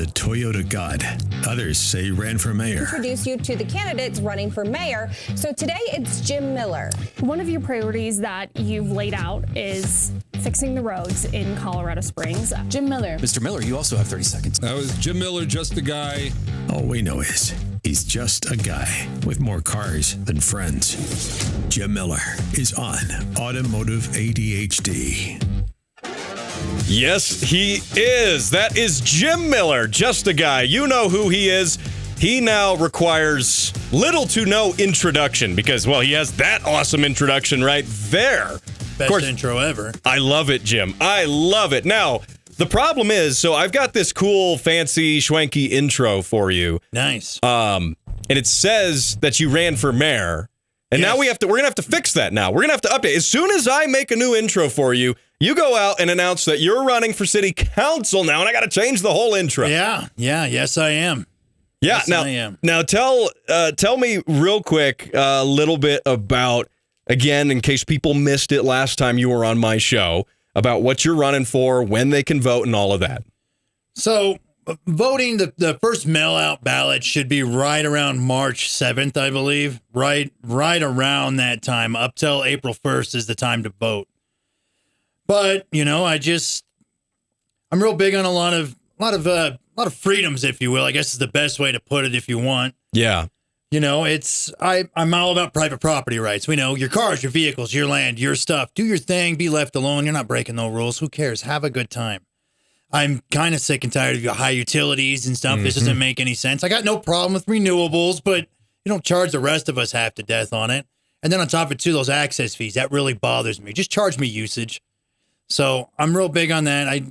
the Toyota God. Others say he ran for mayor. Introduce you to the candidates running for mayor. So today it's Jim Miller. One of your priorities that you've laid out is fixing the roads in Colorado Springs. Jim Miller. Mr. Miller, you also have 30 seconds. That was Jim Miller, just a guy. All we know is he's just a guy with more cars than friends. Jim Miller is on Automotive ADHD. Yes, he is. That is Jim Miller, just a guy. You know who he is. He now requires little to no introduction because, well, he has that awesome introduction right there. Best intro ever. I love it, Jim. I love it. Now, the problem is, so I've got this cool, fancy, schwanky intro for you. Nice. And it says that you ran for mayor. And now we're going to have to fix that now. We're going to have to update. As soon as I make a new intro for you, you go out and announce that you're running for city council now, and I got to change the whole intro. Yes, I am. Yeah, yes, I am. Now tell me real quick a little bit about, again, in case people missed it last time you were on my show, about what you're running for, when they can vote, and all of that. So, voting, the first mail-out ballot should be right around March 7th, I believe. Right around that time. Up till April 1st is the time to vote. But, you know, I'm real big on a lot of freedoms, if you will. I guess is the best way to put it if you want. Yeah. You know, I'm all about private property rights. We know your cars, your vehicles, your land, your stuff. Do your thing. Be left alone. You're not breaking no rules. Who cares? Have a good time. I'm kind of sick and tired of your high utilities and stuff. Mm-hmm. This doesn't make any sense. I got no problem with renewables, but you don't charge the rest of us half to death on it. And then on top of it, too, those access fees, that really bothers me. Just charge me usage. So I'm real big on that.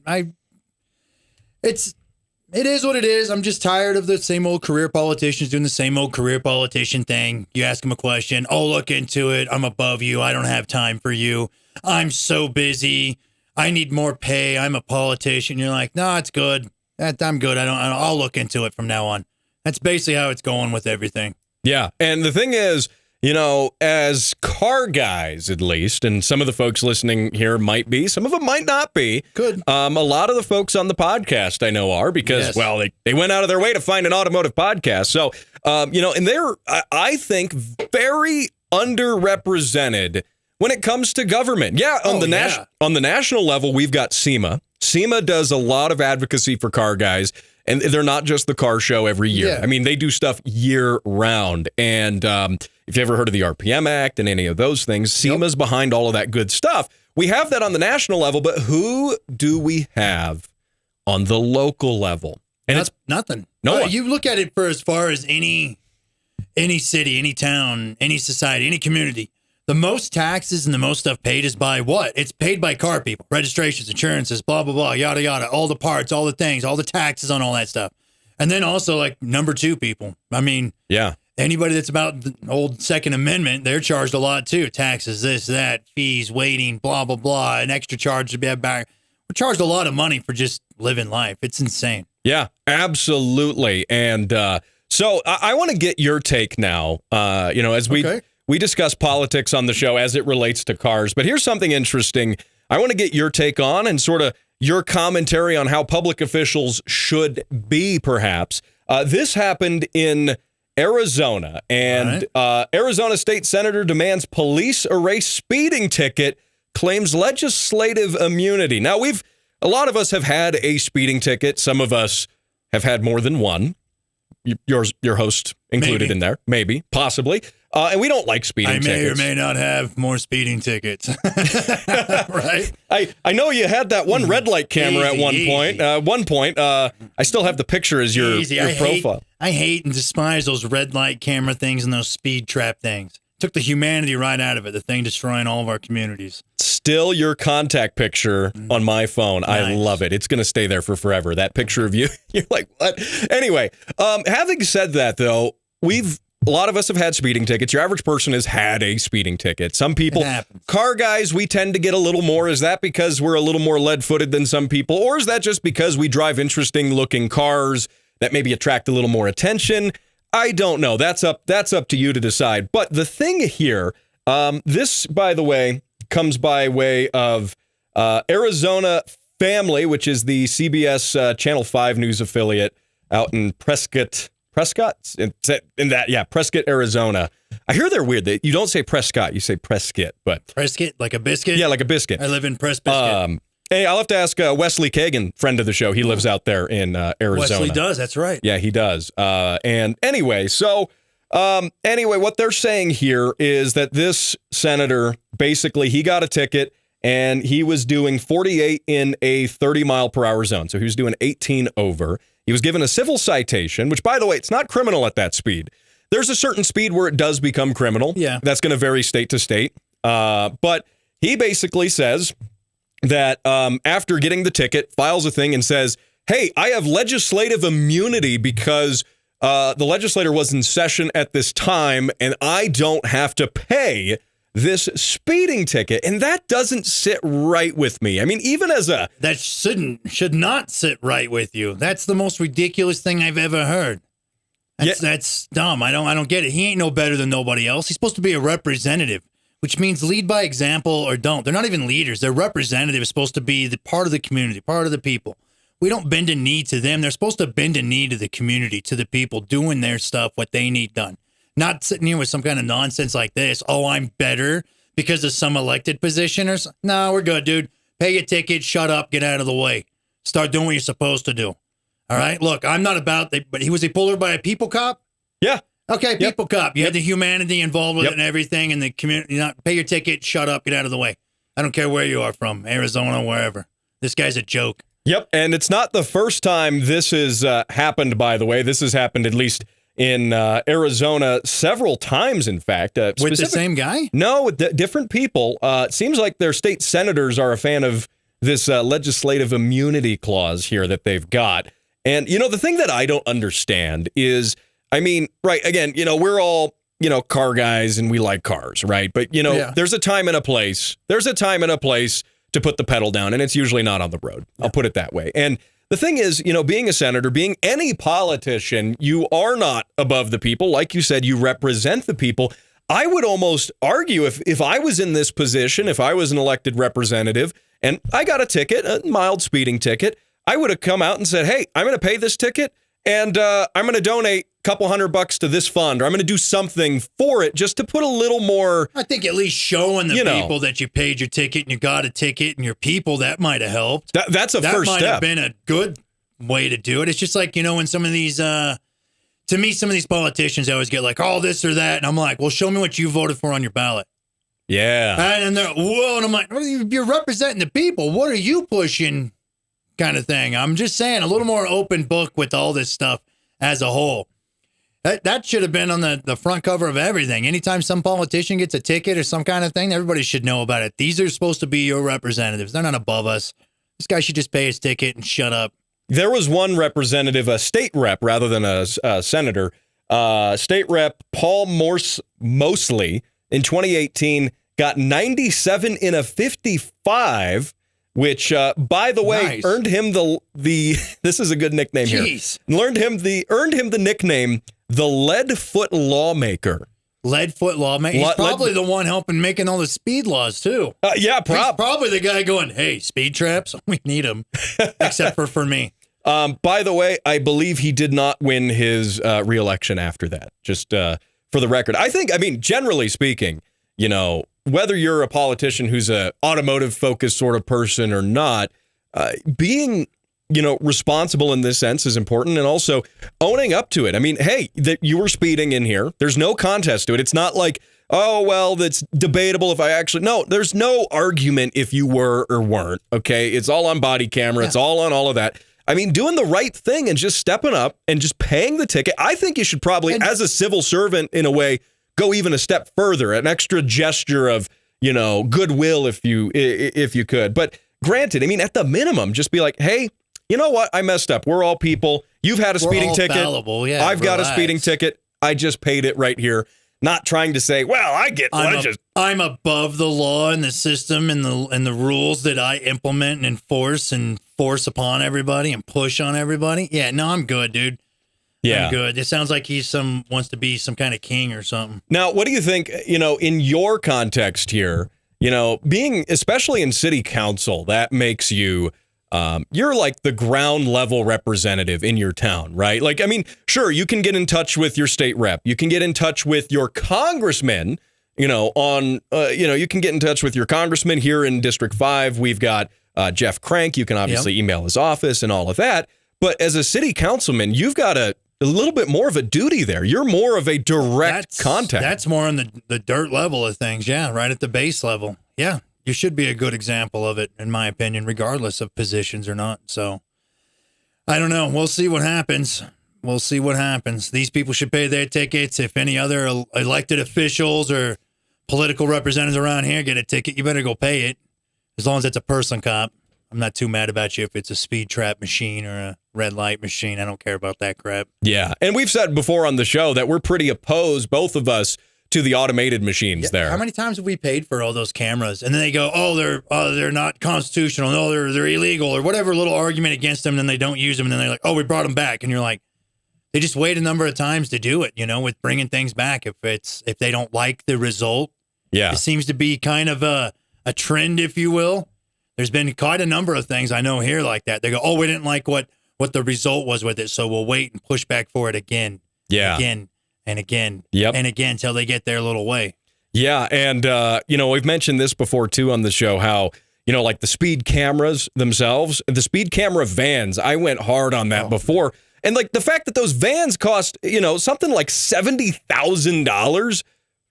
It is what it is. I'm just tired of the same old career politicians doing the same old career politician thing. You ask them a question. Oh, look into it. I'm above you. I don't have time for you. I'm so busy. I need more pay. I'm a politician. You're like, no, it's good. I'm good. I'll look into it from now on. That's basically how it's going with everything. Yeah. And the thing is, you know, as car guys, at least, and some of the folks listening here might be, some of them might not be. Good. A lot of the folks on the podcast I know are because, yes. Well, they went out of their way to find an automotive podcast. So, you know, and they're, I think, very underrepresented when it comes to government. Yeah, on the national level, we've got SEMA. SEMA does a lot of advocacy for car guys, and they're not just the car show every year. Yeah. I mean, they do stuff year round. And if you ever heard of the RPM Act and any of those things, SEMA's behind all of that good stuff. We have that on the national level, but who do we have on the local level? And it's nothing. No one. You look at it for as far as any city, any town, any society, any community. The most taxes and the most stuff paid is by what? It's paid by car people. Registrations, insurances, blah, blah, blah, yada, yada. All the parts, all the things, all the taxes on all that stuff. And then also, like, number two people. I mean, yeah, anybody that's about the old Second Amendment, they're charged a lot, too. Taxes, this, that, fees, waiting, blah, blah, blah, an extra charge to be back. We're charged a lot of money for just living life. It's insane. Yeah, absolutely. And so I want to get your take now, you know, as we discuss politics on the show as it relates to cars. But here's something interesting I want to get your take on and sort of your commentary on how public officials should be, perhaps. This happened in Arizona, and Arizona State Senator demands police erase speeding ticket, claims legislative immunity. Now, a lot of us have had a speeding ticket. Some of us have had more than one. Your host included in there, maybe, possibly. And we don't like speeding tickets. I may or may not have more speeding tickets. Right? I know you had that one red light camera at one point. I still have the picture as your profile. I hate and despise those red light camera things and those speed trap things. Took the humanity right out of it, the thing destroying all of our communities. Still your contact picture on my phone. Nice. I love it. It's going to stay there for forever. That picture of you, you're like, what? Anyway, having said that, though, a lot of us have had speeding tickets. Your average person has had a speeding ticket. Some people, car guys, we tend to get a little more. Is that because we're a little more lead-footed than some people? Or is that just because we drive interesting-looking cars that maybe attract a little more attention? I don't know. That's up to you to decide. But the thing here, this, by the way, comes by way of Arizona Family, which is the CBS Channel 5 news affiliate. out in Prescott, Prescott, Arizona. I hear they're weird. You don't say Prescott, you say Prescott, but Prescott, like a biscuit? Yeah, like a biscuit. I live in Prescott. Hey, I'll have to ask Wesley Kagan, friend of the show. He lives out there in Arizona. Wesley does, that's right. Yeah, he does. And anyway, what they're saying here is that this senator, basically, he got a ticket and he was doing 48 in a 30-mile-per-hour zone. So he was doing 18 over. He was given a civil citation, which, by the way, it's not criminal at that speed. There's a certain speed where it does become criminal. Yeah. That's going to vary state to state. But he basically says that after getting the ticket, files a thing and says, hey, I have legislative immunity because the legislator was in session at this time and I don't have to pay this speeding ticket. And that doesn't sit right with me. I mean, even as a... That should not sit right with you. That's the most ridiculous thing I've ever heard. That's dumb. I don't get it. He ain't no better than nobody else. He's supposed to be a representative, which means lead by example or don't. They're not even leaders. They're representatives, supposed to be the part of the community, part of the people. We don't bend a knee to them. They're supposed to bend a knee to the community, to the people doing their stuff, what they need done. Not sitting here with some kind of nonsense like this. Oh, I'm better because of some elected position or something. No, we're good, dude. Pay your ticket, shut up, get out of the way. Start doing what you're supposed to do. All right? Look, I'm not about that, but was he pulled over by a people cop? Yeah. Okay, people cop. You had the humanity involved with it and everything, and the community. Pay your ticket, shut up, get out of the way. I don't care where you are from, Arizona, wherever. This guy's a joke. Yep, and it's not the first time this has happened, by the way. This has happened at least in Arizona several times, in fact. With the same guy? No, different people. It seems like their state senators are a fan of this legislative immunity clause here that they've got. And, the thing that I don't understand is, I mean, right, again, we're all, car guys and we like cars, right? But, there's a time and a place. There's a time and a place to put the pedal down, and it's usually not on the road. I'll put it that way. And the thing is, being a senator, being any politician, you are not above the people. Like you said, you represent the people. I would almost argue if I was in this position, if I was an elected representative and I got a ticket, a mild speeding ticket, I would have come out and said, hey, I'm going to pay this ticket and I'm going to donate a couple $100 to this fund, or I'm going to do something for it just to put a little more. I think at least showing the people that you paid your ticket and you got a ticket and your people, that might have helped. That's a first step. That might have been a good way to do it. It's just like, when some of these, to me, some of these politicians always get like, oh, this or that. And I'm like, well, show me what you voted for on your ballot. Yeah. And they're, whoa. And I'm like, you're representing the people. What are you pushing? Kind of thing. I'm just saying a little more open book with all this stuff as a whole. That should have been on the front cover of everything. Anytime some politician gets a ticket or some kind of thing, everybody should know about it. These are supposed to be your representatives. They're not above us. This guy should just pay his ticket and shut up. There was one representative, a state rep rather than a senator, state rep Paul Mosley in 2018 got 97 in a 55, which, by the way, earned him the this is a good nickname here. Earned him the nickname the Leadfoot Lawmaker. Leadfoot Lawmaker. He's probably the one helping making all the speed laws too. Yeah, He's probably the guy going, "Hey, speed traps, we need them." Except for me. By the way, I believe he did not win his reelection after that. Just for the record, I mean, generally speaking, whether you're a politician who's a automotive focused sort of person or not, being, responsible in this sense is important, and also owning up to it. I mean, hey, that you were speeding in here. There's no contest to it. It's not like, oh, well, that's debatable if I actually, no, there's no argument if you were or weren't. Okay. It's all on body camera. Yeah. It's all on all of that. I mean, doing the right thing and just stepping up and just paying the ticket. I think you should probably, as a civil servant in a way, go even a step further, an extra gesture of, goodwill if you could. But granted, I mean, at the minimum, just be like, hey, you know what? I messed up. We're all people. You've had a speeding ticket. Fallible. Yeah, I've got a speeding ticket. I just paid it right here. Not trying to say, well, I'm above the law and the system and the rules that I implement and enforce upon everybody and push on everybody. Yeah, no, I'm good, dude. Yeah, I'm good. It sounds like he wants to be some kind of king or something. Now, what do you think, in your context here, being especially in city council, that makes you you're like the ground level representative in your town, right? Like, I mean, sure, you can get in touch with your state rep. You can get in touch with your congressman, you can get in touch with your congressman here in District 5. We've got Jeff Crank. You can obviously email his office and all of that. But as a city councilman, you've got a little bit more of a duty there. You're more of a direct contact. That's more on the dirt level of things. Yeah, right at the base level. Yeah, you should be a good example of it, in my opinion, regardless of positions or not. So I don't know. We'll see what happens. We'll see what happens. These people should pay their tickets. If any other elected officials or political representatives around here get a ticket, you better go pay it. As long as it's a person cop. I'm not too mad about you if it's a speed trap machine or a red light machine. I don't care about that crap. Yeah. And we've said before on the show that we're pretty opposed, both of us, to the automated machines there. How many times have we paid for all those cameras? And then they go, they're not constitutional. No, they're illegal or whatever little argument against them. And then they don't use them. And then they're like, we brought them back. And you're like, they just wait a number of times to do it, with bringing things back. If they don't like the result. Yeah. It seems to be kind of a trend, if you will. There's been quite a number of things I know here like that. They go, we didn't like what the result was with it. So we'll wait and push back for it again. Yeah. Again. And again, yep. And again, till they get their little way. Yeah, and, we've mentioned this before, too, on the show, how, like the speed cameras themselves, the speed camera vans, I went hard on that before. And, like, the fact that those vans cost, something like $70,000,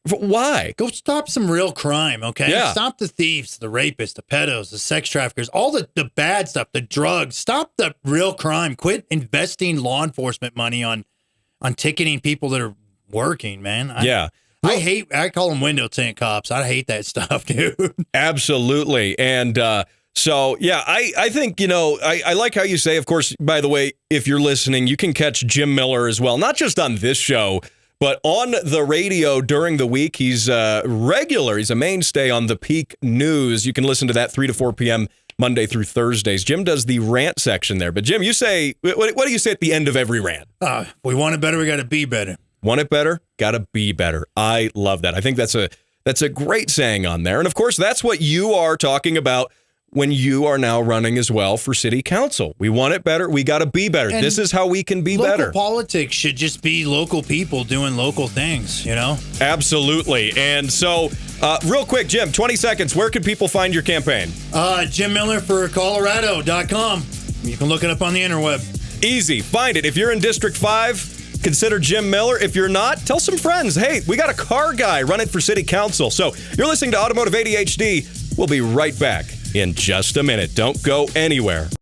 why? Go stop some real crime, okay? Yeah. Stop the thieves, the rapists, the pedos, the sex traffickers, all the bad stuff, the drugs. Stop the real crime. Quit investing law enforcement money on ticketing people that are working, man. I call them window tint cops. I hate that stuff, dude. Absolutely. And I think, I like how you say, of course, by the way, if you're listening, you can catch Jim Miller as well, not just on this show, but on the radio during the week. He's regular. He's a mainstay on the Peak News. You can listen to that 3 to 4 p.m. Monday through Thursdays. Jim does the rant section there. But Jim, you say, what do you say at the end of every rant? We want it better. We got to be better. Want it better? Got to be better. I love that. I think that's a great saying on there. And of course, that's what you are talking about when you are now running as well for city council. We want it better. We got to be better. And this is how we can be better. Local politics should just be local people doing local things, Absolutely. And so, real quick, Jim, 20 seconds. Where can people find your campaign? Jim Miller for Colorado.com. You can look it up on the interweb. Easy. Find it. If you're in District 5, consider Jim Miller. If you're not, tell some friends. Hey, we got a car guy running for city council. So you're listening to Automotive ADHD. We'll be right back in just a minute. Don't go anywhere.